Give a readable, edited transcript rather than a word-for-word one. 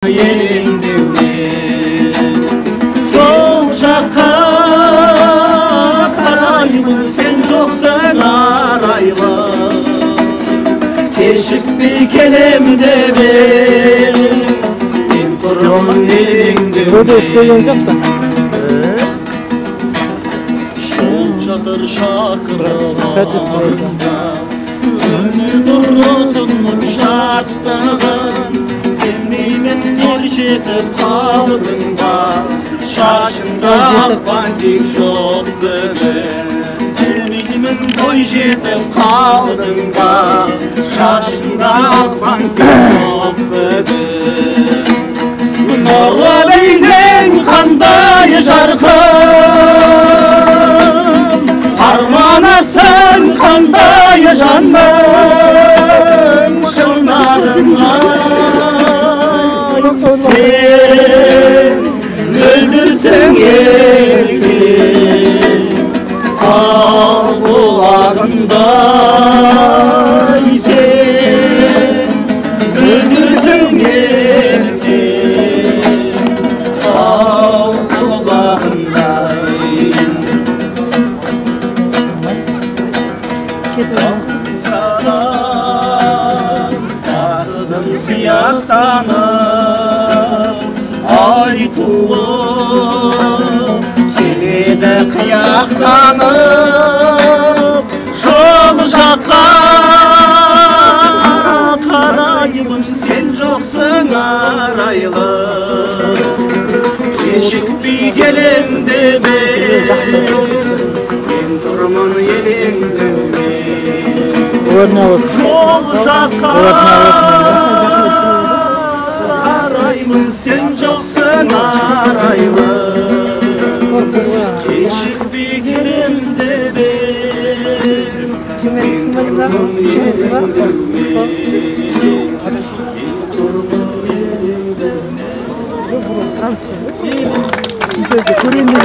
Yelindim yol жаққа қараймын, sen жоқсың арайлы. Кешікпей келем деп мен тұрмын еліңде. Жол жатыр шақырып алыста, өмір тұрғызынып шаттығын. Gelmeymen жетіп қалдың ба, шашында ақпан тек жоқ бүгін. Gelmeymen жетіп қалдың ба, шашында ақпан тек жоқ бүгін. Нұрлы бейнең қандай жарқын, арманасың қандай жанның шынарыңа. Sen öldürsün erken kal kulağında. Sen öldürsün erken kal kulağında. Sana dardım siyahtanım, ay tuğum keledi qiyaqtanıp. Жол жаққа қараймын, sen жоқсың арайлы. Кешікпей келем деп мен тұрмын еліңде. Жол жаққа қараймын, sen жоқсың арайлы. Кешікпей келем деп Курение